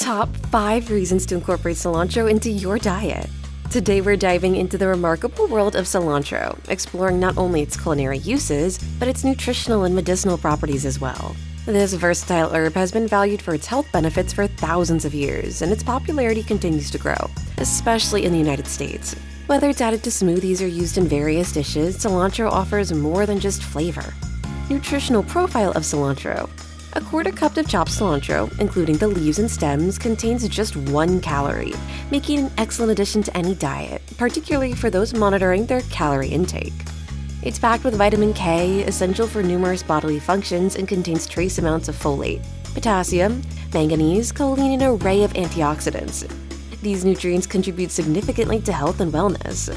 Top 5 reasons to incorporate cilantro into your diet. Today we're diving into the remarkable world of cilantro, exploring not only its culinary uses, but its nutritional and medicinal properties as well. This versatile herb has been valued for its health benefits for thousands of years, and its popularity continues to grow, especially in the United States. Whether it's added to smoothies or used in various dishes, cilantro offers more than just flavor. Nutritional profile of cilantro. A quarter cup of chopped cilantro, including the leaves and stems, contains just 1 calorie, making it an excellent addition to any diet, particularly for those monitoring their calorie intake. It's packed with vitamin K, essential for numerous bodily functions, and contains trace amounts of folate, potassium, manganese, choline, and an array of antioxidants. These nutrients contribute significantly to health and wellness.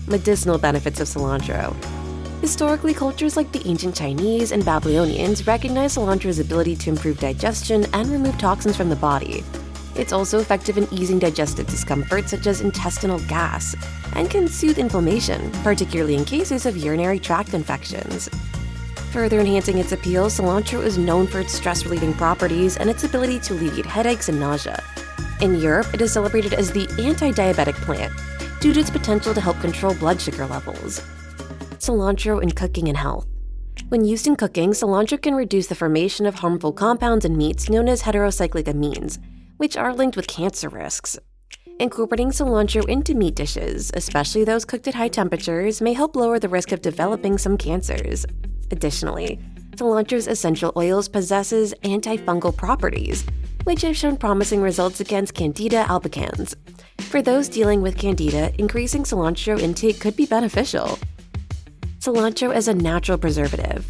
Medicinal benefits of cilantro. Historically, cultures like the ancient Chinese and Babylonians recognized cilantro's ability to improve digestion and remove toxins from the body. It's also effective in easing digestive discomfort such as intestinal gas, and can soothe inflammation, particularly in cases of urinary tract infections. Further enhancing its appeal, cilantro is known for its stress-relieving properties and its ability to alleviate headaches and nausea. In Europe, it is celebrated as the anti-diabetic plant due to its potential to help control blood sugar levels. Cilantro in cooking and health. When used in cooking, cilantro can reduce the formation of harmful compounds in meats known as heterocyclic amines, which are linked with cancer risks. Incorporating cilantro into meat dishes, especially those cooked at high temperatures, may help lower the risk of developing some cancers. Additionally, cilantro's essential oils possesses antifungal properties, which have shown promising results against Candida albicans. For those dealing with Candida, increasing cilantro intake could be beneficial. Cilantro as a natural preservative.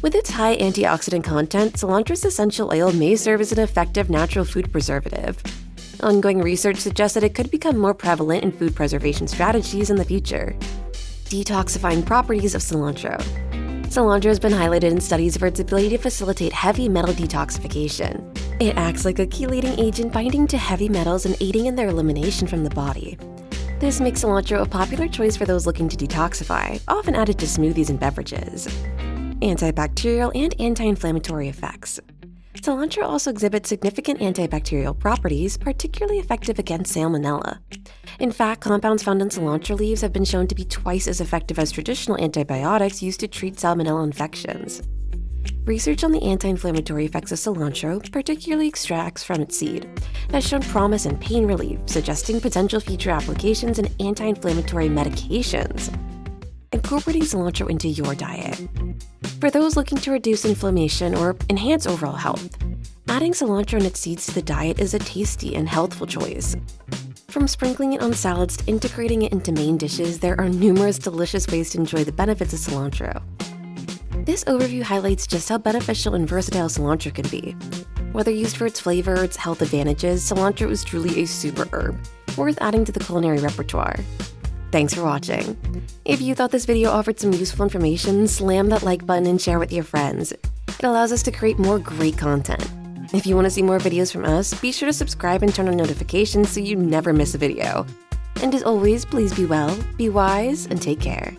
With its high antioxidant content, cilantro's essential oil may serve as an effective natural food preservative. Ongoing research suggests that it could become more prevalent in food preservation strategies in the future. Detoxifying properties of cilantro. Cilantro has been highlighted in studies for its ability to facilitate heavy metal detoxification. It acts like a chelating agent binding to heavy metals and aiding in their elimination from the body. This makes cilantro a popular choice for those looking to detoxify, often added to smoothies and beverages. Antibacterial and anti-inflammatory effects. Cilantro also exhibits significant antibacterial properties, particularly effective against salmonella. In fact, compounds found in cilantro leaves have been shown to be twice as effective as traditional antibiotics used to treat salmonella infections. Research on the anti-inflammatory effects of cilantro, particularly extracts from its seed, has shown promise in pain relief, suggesting potential future applications in anti-inflammatory medications. Incorporating cilantro into your diet. For those looking to reduce inflammation or enhance overall health, adding cilantro and its seeds to the diet is a tasty and healthful choice. From sprinkling it on salads to integrating it into main dishes, there are numerous delicious ways to enjoy the benefits of cilantro. This overview highlights just how beneficial and versatile cilantro can be. Whether used for its flavor or its health advantages, cilantro is truly a super herb, worth adding to the culinary repertoire. Thanks for watching. If you thought this video offered some useful information, slam that like button and share with your friends. It allows us to create more great content. If you want to see more videos from us, be sure to subscribe and turn on notifications so you never miss a video. And as always, please be well, be wise, and take care.